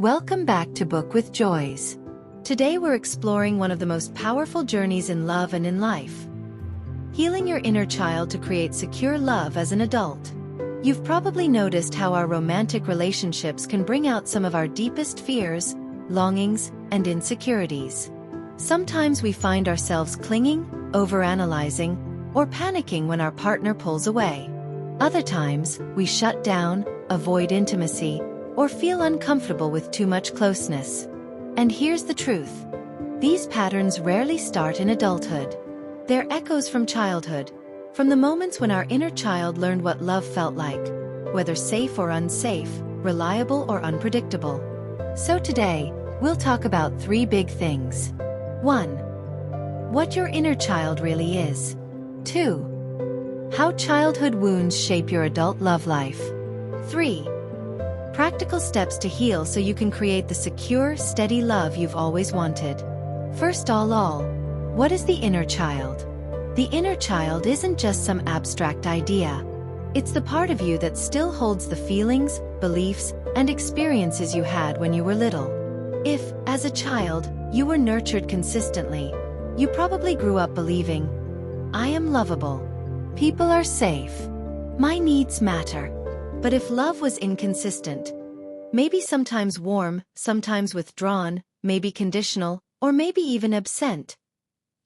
Welcome back to Book with Joys. Today we're exploring one of the most powerful journeys in love and in life. Healing your inner child to create secure love as an adult. You've probably noticed how our romantic relationships can bring out some of our deepest fears, longings, and insecurities. Sometimes we find ourselves clinging, overanalyzing, or panicking when our partner pulls away. Other times, we shut down, avoid intimacy, or feel uncomfortable with too much closeness. And here's the truth. These patterns rarely start in adulthood. They're echoes from childhood, from the moments when our inner child learned what love felt like, whether safe or unsafe, reliable or unpredictable. So today, we'll talk about 3 big things. 1. What your inner child really is. 2. How childhood wounds shape your adult love life. 3. Practical steps to heal so you can create the secure, steady love you've always wanted. First all, what is the inner child? The inner child isn't just some abstract idea. It's the part of you that still holds the feelings, beliefs, and experiences you had when you were little. If, as a child, you were nurtured consistently, you probably grew up believing, I am lovable. People are safe. My needs matter. But if love was inconsistent, maybe sometimes warm, sometimes withdrawn, maybe conditional, or maybe even absent,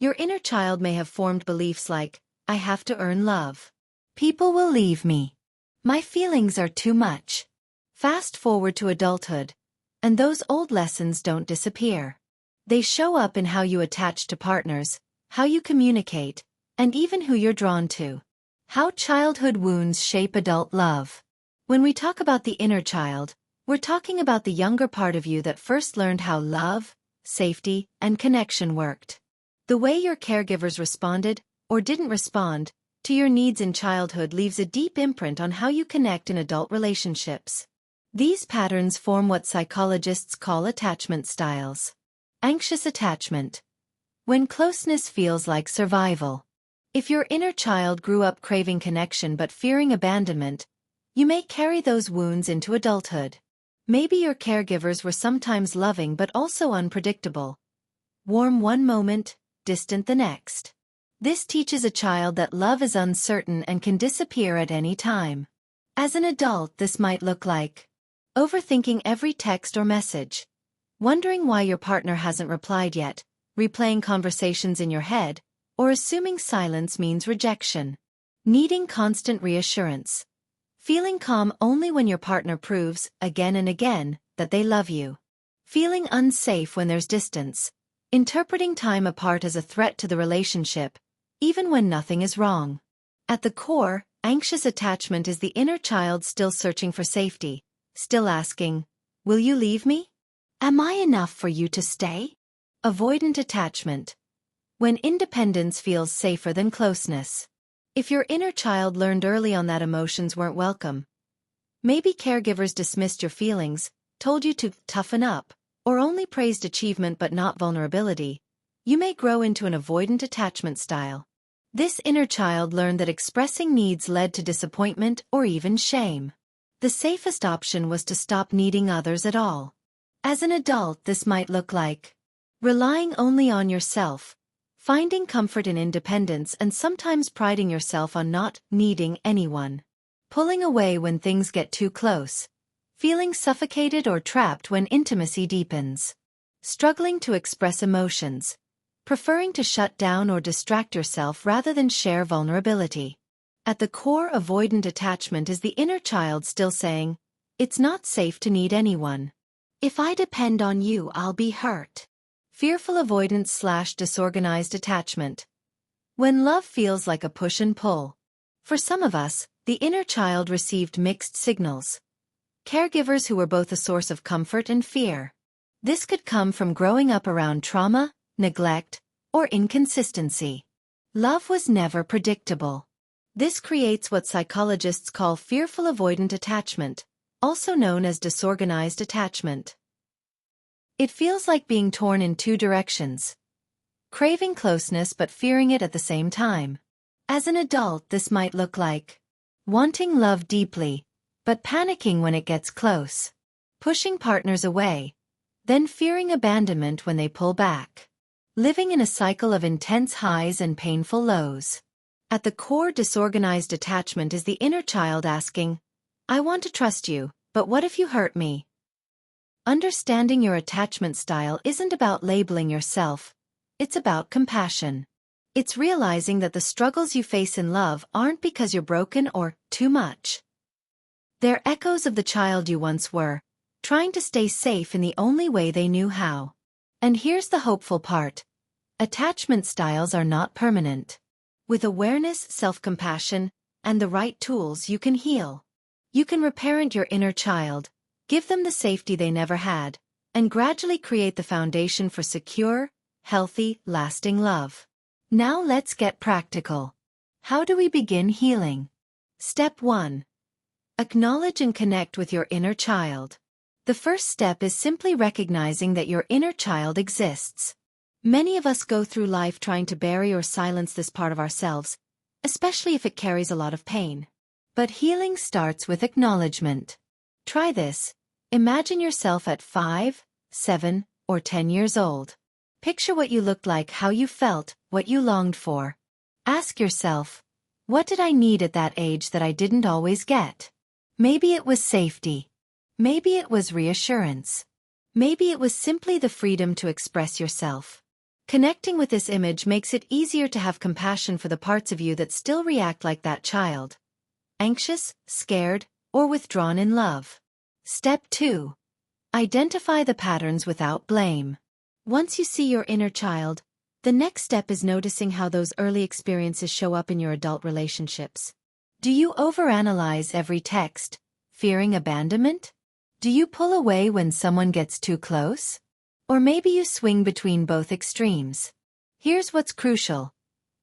your inner child may have formed beliefs like, I have to earn love. People will leave me. My feelings are too much. Fast forward to adulthood, and those old lessons don't disappear. They show up in how you attach to partners, how you communicate, and even who you're drawn to. How childhood wounds shape adult love. When we talk about the inner child, we're talking about the younger part of you that first learned how love, safety, and connection worked. The way your caregivers responded, or didn't respond, to your needs in childhood leaves a deep imprint on how you connect in adult relationships. These patterns form what psychologists call attachment styles. Anxious attachment. When closeness feels like survival. If your inner child grew up craving connection but fearing abandonment, you may carry those wounds into adulthood. Maybe your caregivers were sometimes loving but also unpredictable. Warm one moment, distant the next. This teaches a child that love is uncertain and can disappear at any time. As an adult, this might look like overthinking every text or message, wondering why your partner hasn't replied yet, replaying conversations in your head, or assuming silence means rejection. Needing constant reassurance. Feeling calm only when your partner proves, again and again, that they love you. Feeling unsafe when there's distance. Interpreting time apart as a threat to the relationship, even when nothing is wrong. At the core, anxious attachment is the inner child still searching for safety, still asking, will you leave me? Am I enough for you to stay? Avoidant attachment. When independence feels safer than closeness. If your inner child learned early on that emotions weren't welcome, maybe caregivers dismissed your feelings, told you to toughen up, or only praised achievement but not vulnerability, you may grow into an avoidant attachment style. This inner child learned that expressing needs led to disappointment or even shame. The safest option was to stop needing others at all. As an adult, this might look like relying only on yourself, finding comfort in independence and sometimes priding yourself on not needing anyone. Pulling away when things get too close. Feeling suffocated or trapped when intimacy deepens. Struggling to express emotions. Preferring to shut down or distract yourself rather than share vulnerability. At the core, avoidant attachment is the inner child still saying, it's not safe to need anyone. If I depend on you, I'll be hurt. Fearful avoidance/disorganized attachment. When love feels like a push and pull. For some of us, the inner child received mixed signals. Caregivers who were both a source of comfort and fear. This could come from growing up around trauma, neglect, or inconsistency. Love was never predictable. This creates what psychologists call fearful avoidant attachment, also known as disorganized attachment. It feels like being torn in 2 directions. Craving closeness but fearing it at the same time. As an adult, this might look like wanting love deeply, but panicking when it gets close. pushing partners away, then fearing abandonment when they pull back. Living in a cycle of intense highs and painful lows. At the core, disorganized attachment is the inner child asking, I want to trust you, but what if you hurt me? Understanding your attachment style isn't about labeling yourself, it's about compassion. It's realizing that the struggles you face in love aren't because you're broken or too much. They're echoes of the child you once were, trying to stay safe in the only way they knew how. And here's the hopeful part. Attachment styles are not permanent. With awareness, self-compassion, and the right tools, you can heal. You can reparent your inner child, give them the safety they never had, and gradually create the foundation for secure, healthy, lasting love. Now let's get practical. How do we begin healing? Step 1. Acknowledge and connect with your inner child. The first step is simply recognizing that your inner child exists. Many of us go through life trying to bury or silence this part of ourselves, especially if it carries a lot of pain. But healing starts with acknowledgement. Try this. Imagine yourself at 5, 7, or 10 years old. Picture what you looked like, how you felt, what you longed for. Ask yourself, what did I need at that age that I didn't always get? Maybe it was safety. Maybe it was reassurance. Maybe it was simply the freedom to express yourself. Connecting with this image makes it easier to have compassion for the parts of you that still react like that child. Anxious, scared, or withdrawn in love. Step 2. Identify the patterns without blame. Once you see your inner child, the next step is noticing how those early experiences show up in your adult relationships. Do you overanalyze every text, fearing abandonment? Do you pull away when someone gets too close? Or maybe you swing between both extremes. Here's what's crucial.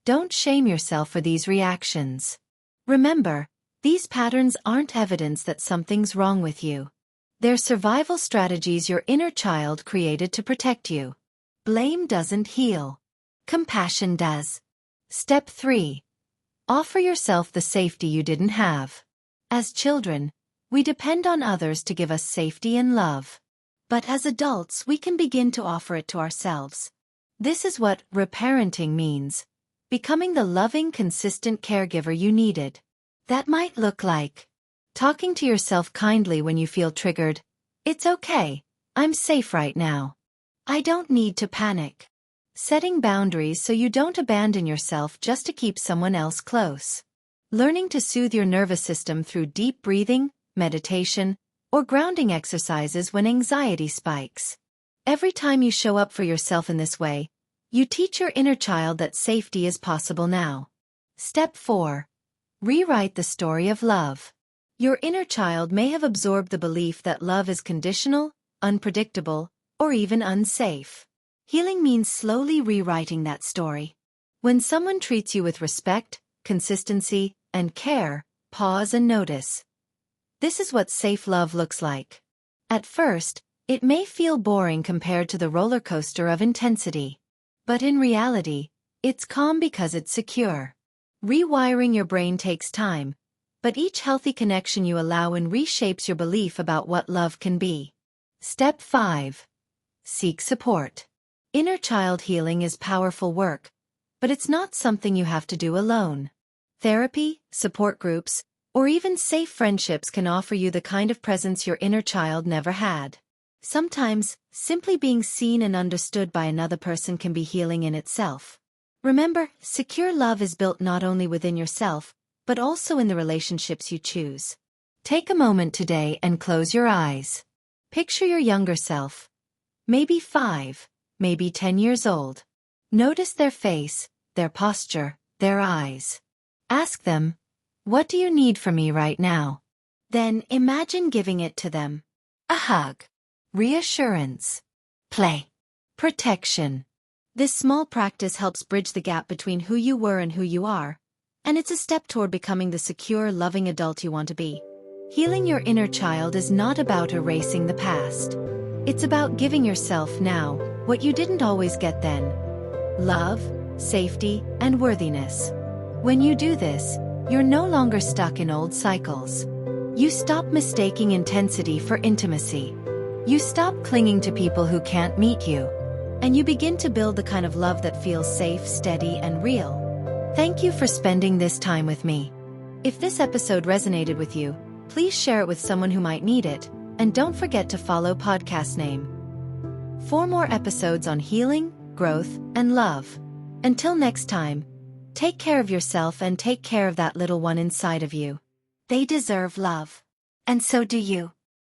Don't shame yourself for these reactions. Remember, these patterns aren't evidence that something's wrong with you. They're survival strategies your inner child created to protect you. Blame doesn't heal. Compassion does. Step 3. Offer yourself the safety you didn't have. As children, we depend on others to give us safety and love. But as adults, we can begin to offer it to ourselves. This is what reparenting means. Becoming the loving, consistent caregiver you needed. That might look like talking to yourself kindly when you feel triggered. It's okay. I'm safe right now. I don't need to panic. Setting boundaries so you don't abandon yourself just to keep someone else close. Learning to soothe your nervous system through deep breathing, meditation, or grounding exercises when anxiety spikes. Every time you show up for yourself in this way, you teach your inner child that safety is possible now. Step 4. Rewrite the story of love. Your inner child may have absorbed the belief that love is conditional, unpredictable, or even unsafe. Healing means slowly rewriting that story. When someone treats you with respect, consistency, and care, pause and notice. This is what safe love looks like. At first, it may feel boring compared to the roller coaster of intensity. But in reality, it's calm because it's secure. Rewiring your brain takes time, but each healthy connection you allow in reshapes your belief about what love can be. Step 5. Seek support. Inner child healing is powerful work, but it's not something you have to do alone. Therapy, support groups, or even safe friendships can offer you the kind of presence your inner child never had. Sometimes, simply being seen and understood by another person can be healing in itself. Remember, secure love is built not only within yourself, but also in the relationships you choose. Take a moment today and close your eyes. Picture your younger self. Maybe 5, maybe 10 years old. Notice their face, their posture, their eyes. Ask them, what do you need from me right now? Then imagine giving it to them. A hug. Reassurance. Play. Protection. This small practice helps bridge the gap between who you were and who you are, and it's a step toward becoming the secure, loving adult you want to be. Healing your inner child is not about erasing the past. It's about giving yourself now what you didn't always get then. Love, safety, and worthiness. When you do this, you're no longer stuck in old cycles. You stop mistaking intensity for intimacy. You stop clinging to people who can't meet you. And you begin to build the kind of love that feels safe, steady, and real. Thank you for spending this time with me. If this episode resonated with you, please share it with someone who might need it, and don't forget to follow podcast name for more episodes on healing, growth, and love. Until next time, take care of yourself and take care of that little one inside of you. They deserve love. And so do you.